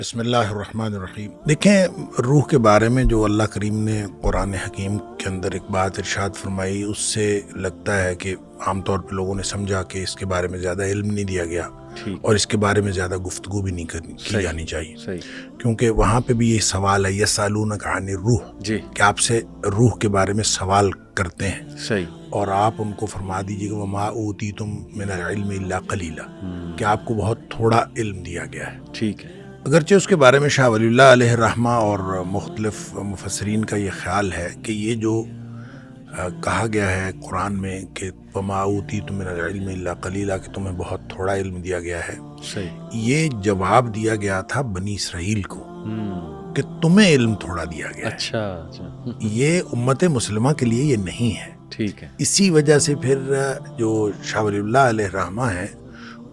بسم اللہ الرحمن الرحیم۔ دیکھیں، روح کے بارے میں جو اللہ کریم نے قرآن حکیم کے اندر ایک بات ارشاد فرمائی، اس سے لگتا ہے کہ عام طور پہ لوگوں نے سمجھا کہ اس کے بارے میں زیادہ علم نہیں دیا گیا اور اس کے بارے میں زیادہ گفتگو بھی نہیں کی جانی چاہیے، کیونکہ وہاں پہ بھی یہ سوال ہے یسألونک عن الروح، کہ آپ سے روح کے بارے میں سوال کرتے ہیں اور آپ ان کو فرما دیجیے کہ وما اوتیتم من العلم الا قلیلا، کہ آپ کو بہت تھوڑا علم دیا گیا ہے۔ ٹھیک ہے، اگرچہ اس کے بارے میں شاہ ولی اللہ علیہ الرحمہ اور مختلف مفسرین کا یہ خیال ہے کہ یہ جو کہا گیا ہے قرآن میں کہ وما اوتیتم من العلم الا قلیلا، کہ تمہیں بہت تھوڑا علم دیا گیا ہے، یہ جواب دیا گیا تھا بنی اسرائیل کو کہ تمہیں علم تھوڑا دیا گیا ہے۔ اچھا، یہ امت مسلمہ کے لیے یہ نہیں ہے۔ ٹھیک ہے، اسی وجہ سے پھر جو شاہ ولی اللہ علیہ الرحمہ ہیں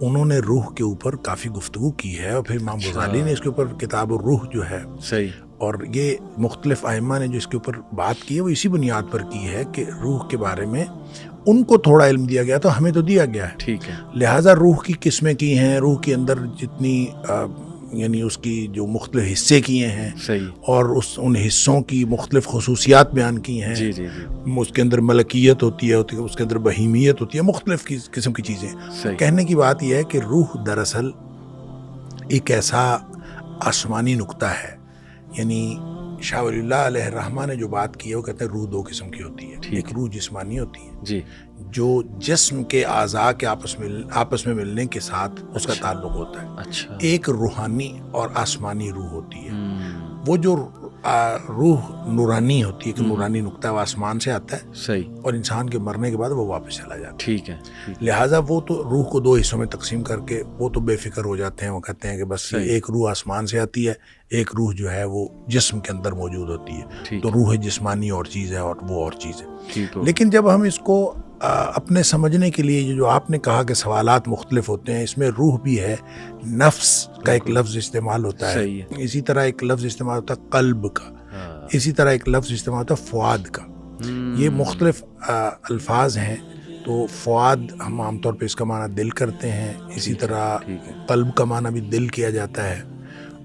انہوں نے روح کے اوپر کافی گفتگو کی ہے، اور پھر امام غزالی نے اس کے اوپر کتاب الروح جو ہے، اور یہ مختلف ائمہ نے جو اس کے اوپر بات کی ہے وہ اسی بنیاد پر کی ہے کہ روح کے بارے میں ان کو تھوڑا علم دیا گیا تو ہمیں تو دیا گیا ہے۔ ٹھیک ہے، لہٰذا روح کی قسمیں کی ہیں، روح کے اندر جتنی یعنی اس کی جو مختلف حصے کیے ہیں اور ان حصوں کی مختلف خصوصیات بیان کی ہیں۔ اس کے اندر ملکیت ہوتی ہے، اس کے اندر بہیمیت ہوتی ہے، مختلف قسم کی چیزیں۔ کہنے کی بات یہ ہے کہ روح دراصل ایک ایسا آسمانی نقطہ ہے، یعنی شاہ ولی اللہ علیہ الرحمہ نے جو بات کی ہے وہ کہتے ہیں روح دو قسم کی ہوتی ہے۔ ایک روح جسمانی ہوتی ہے جو جسم کے اعضاء کے آپس میں ملنے کے ساتھ اس کا تعلق ہوتا ہے۔ ایک روحانی اور آسمانی روح ہوتی ہے۔ وہ جو روح نورانی ہوتی ہے، کہ نورانی نقطہ وہ آسمان سے آتا ہے اور انسان کے مرنے کے بعد وہ واپس چلا جاتا ہے۔ ٹھیک ہے، لہٰذا وہ تو روح کو دو حصوں میں تقسیم کر کے وہ تو بے فکر ہو جاتے ہیں، وہ کہتے ہیں کہ بس ایک روح آسمان سے آتی ہے، ایک روح جو ہے وہ جسم کے اندر موجود ہوتی ہے، تو روح جسمانی اور چیز ہے اور وہ اور چیز ہے۔ لیکن جب ہم اس کو اپنے سمجھنے کے لیے جو آپ نے کہا کہ سوالات مختلف ہوتے ہیں، اس میں روح بھی ہے، نفس کا ایک لفظ استعمال ہوتا ہے، اسی طرح ایک لفظ استعمال ہوتا ہے قلب کا، اسی طرح ایک لفظ استعمال ہوتا ہے فؤاد کا۔ یہ مختلف الفاظ ہیں۔ تو فؤاد ہم عام طور پہ اس کا معنی دل کرتے ہیں، اسی طرح قلب کا معنی بھی دل کیا جاتا ہے،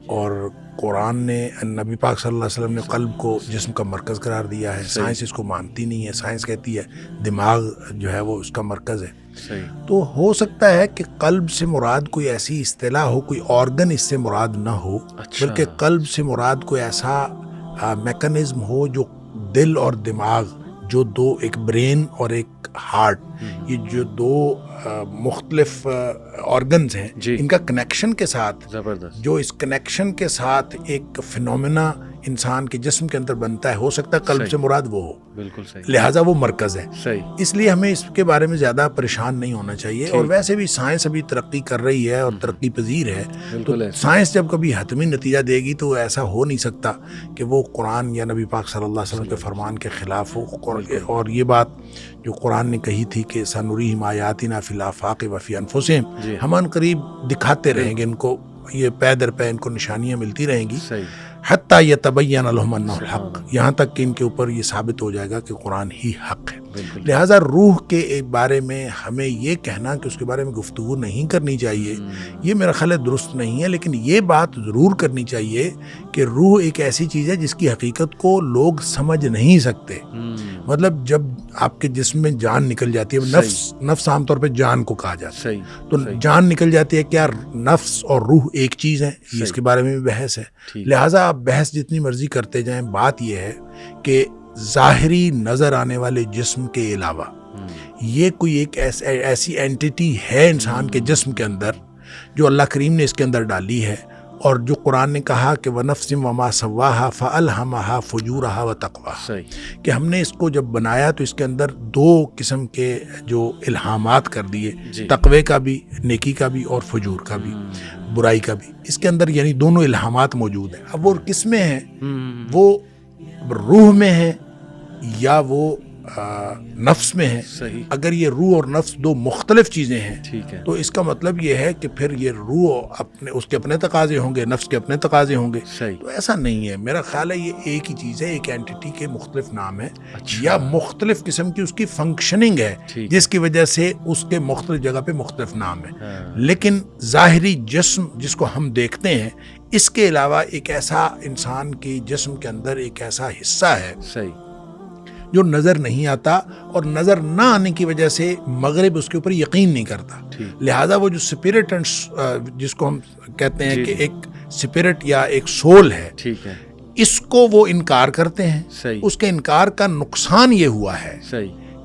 اور قرآن نے نبی پاک صلی اللہ علیہ وسلم نے قلب کو جسم کا مرکز قرار دیا ہے۔ سائنس اس کو مانتی نہیں ہے، سائنس کہتی ہے دماغ جو ہے وہ اس کا مرکز ہے۔ تو ہو سکتا ہے کہ قلب سے مراد کوئی ایسی اصطلاح ہو، کوئی آرگن اس سے مراد نہ ہو، بلکہ قلب سے مراد کوئی ایسا میکانزم ہو جو دل اور دماغ، جو دو، ایک برین اور ایک ہارٹ، یہ جو دو مختلف آرگنز ہیں، ان کا کنیکشن کے ساتھ، جو اس کنیکشن کے ساتھ ایک فینومینا انسان کے جسم کے اندر بنتا ہے، ہو سکتا ہے قلب سے مراد وہ ہو، بالکل صحیح، لہٰذا وہ مرکز ہے۔ اس لیے ہمیں اس کے بارے میں زیادہ پریشان نہیں ہونا چاہیے، اور ویسے بھی سائنس ابھی ترقی کر رہی ہے اور ترقی پذیر ہے، تو سائنس جب کبھی حتمی نتیجہ دے گی تو ایسا ہو نہیں سکتا کہ وہ قرآن یا نبی پاک صلی اللہ علیہ وسلم کے فرمان کے خلاف ہو۔ اور یہ بات جو قرآن نے کہی تھی کہ سنریہم آیاتنا فی الآفاق وفی انفسہم، ہم ان قریب دکھاتے رہیں گے ان کو، یہ پے در پے ان کو نشانیاں ملتی رہیں گی، حتیٰ یتبین لہم انہ الحق، یہاں تک کہ ان کے اوپر یہ ثابت ہو جائے گا کہ قرآن ہی حق ہے۔ لہٰذا روح کے بارے میں ہمیں یہ کہنا کہ اس کے بارے میں گفتگو نہیں کرنی چاہیے، یہ میرا خیال درست نہیں ہے، لیکن یہ بات ضرور کرنی چاہیے کہ روح ایک ایسی چیز ہے جس کی حقیقت کو لوگ سمجھ نہیں سکتے۔ مطلب جب آپ کے جسم میں جان نکل جاتی ہے، نفس عام طور پہ جان کو کہا جاتا ہے، تو جان نکل جاتی ہے، کیا نفس اور روح ایک چیز ہے؟ اس کے بارے میں بھی بحث ہے۔ لہٰذا آپ بحث جتنی مرضی کرتے جائیں، بات یہ ہے کہ ظاہری نظر آنے والے جسم کے علاوہ یہ کوئی ایک ایسی اینٹیٹی ہے انسان کے جسم کے اندر جو اللہ کریم نے اس کے اندر ڈالی ہے، اور جو قرآن نے کہا کہ وَنَفْسٍ وَمَا سَوَّاهَا فَأَلْهَمَهَا فُجُورَهَا وَتَقْوَاهَا، کہ ہم نے اس کو جب بنایا تو اس کے اندر دو قسم کے جو الہامات کر دیے، تقوی کا بھی، نیکی کا بھی، اور فجور کا بھی، برائی کا بھی، اس کے اندر یعنی دونوں الہامات موجود ہیں۔ اب وہ کس میں ہیں؟ وہ روح میں ہے یا وہ نفس میں ہے؟ اگر یہ روح اور نفس دو مختلف چیزیں ہیں تو اس کا مطلب یہ ہے کہ پھر یہ روح اس کے اپنے تقاضے ہوں گے، نفس کے اپنے تقاضے ہوں گے، تو ایسا نہیں ہے۔ میرا خیال ہے یہ ایک ہی چیز ہے، ایک اینٹیٹی کے مختلف نام ہے یا مختلف قسم کی اس کی فنکشننگ ہے جس کی وجہ سے اس کے مختلف جگہ پہ مختلف نام ہے، لیکن ظاہری جسم جس کو ہم دیکھتے ہیں اس کے علاوہ ایک ایسا انسان کے جسم کے اندر ایک ایسا حصہ ہے جو نظر نہیں آتا، اور نظر نہ آنے کی وجہ سے مغرب اس کے اوپر یقین نہیں کرتا. لہٰذا وہ جو اسپرٹ جس کو ہم کہتے ہیں کہ ایک اسپرٹ یا ایک سول ہے، اس کو وہ انکار کرتے ہیں. اس کے انکار کا نقصان یہ ہوا ہے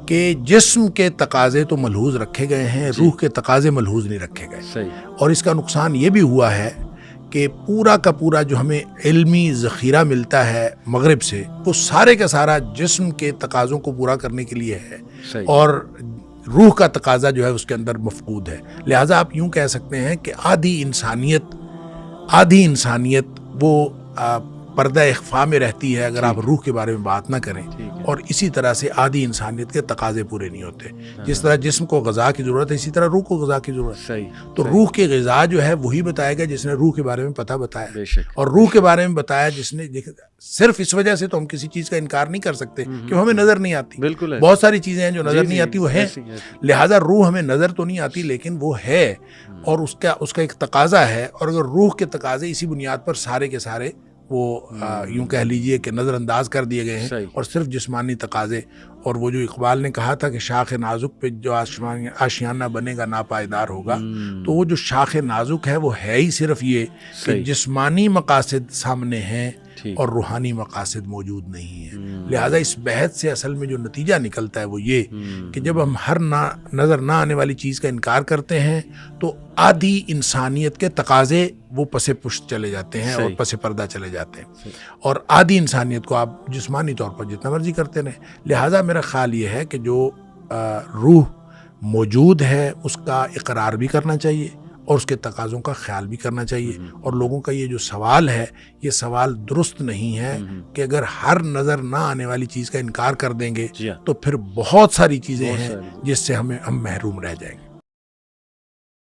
کہ جسم کے تقاضے تو ملحوظ رکھے گئے ہیں، روح کے تقاضے ملحوظ نہیں رکھے گئے. اور اس کا نقصان یہ بھی ہوا ہے کہ پورا کا پورا جو ہمیں علمی ذخیرہ ملتا ہے مغرب سے، وہ سارے کا سارا جسم کے تقاضوں کو پورا کرنے کے لیے ہے، اور روح کا تقاضا جو ہے اس کے اندر مفقود ہے. لہٰذا آپ یوں کہہ سکتے ہیں کہ آدھی انسانیت وہ پردہ اخفاء میں رہتی ہے اگر آپ روح کے بارے میں بات نہ کریں، اور اسی طرح سے آدھی انسانیت کے تقاضے پورے نہیں ہوتے. جس طرح جسم کو غذا کی ضرورت ہے، اسی طرح روح کو غذا کی ضرورت ہے. تو روح کی غذا جو ہے وہی بتائے گا جس نے روح کے بارے میں پتہ بتایا، اور روح کے بارے میں بتایا جس نے صرف اس وجہ سے تو ہم کسی چیز کا انکار نہیں کر سکتے کہ ہمیں نظر نہیں آتی. بہت ساری چیزیں ہیں جو نظر نہیں آتی، وہ ہیں. لہٰذا روح ہمیں نظر تو نہیں آتی لیکن وہ ہے، اور اس کا ایک تقاضا ہے. اور اگر روح کے تقاضے اسی بنیاد پر سارے کے سارے وہ یوں کہہ لیجئے کہ نظر انداز کر دیے گئے ہیں، اور صرف جسمانی تقاضے. اور وہ جو اقبال نے کہا تھا کہ شاخ نازک پہ جو آشیانہ بنے گا ناپائیدار ہوگا، تو وہ جو شاخ نازک ہے وہ ہے ہی صرف یہ کہ جسمانی مقاصد سامنے ہیں اور روحانی مقاصد موجود نہیں ہیں. لہٰذا اس بحث سے اصل میں جو نتیجہ نکلتا ہے وہ یہ کہ جب ہم ہر نظر نہ آنے والی چیز کا انکار کرتے ہیں تو آدھی انسانیت کے تقاضے وہ پس پشت چلے جاتے ہیں اور پس پردہ چلے جاتے ہیں، اور آدھی انسانیت کو آپ جسمانی طور پر جتنا مرضی کرتے رہیں. لہٰذا میرا خیال یہ ہے کہ جو روح موجود ہے اس کا اقرار بھی کرنا چاہیے اور اس کے تقاضوں کا خیال بھی کرنا چاہیے. اور لوگوں کا یہ جو سوال ہے یہ سوال درست نہیں ہے کہ اگر ہر نظر نہ آنے والی چیز کا انکار کر دیں گے تو پھر بہت ساری چیزیں ہیں جس سے ہم محروم رہ جائیں گے.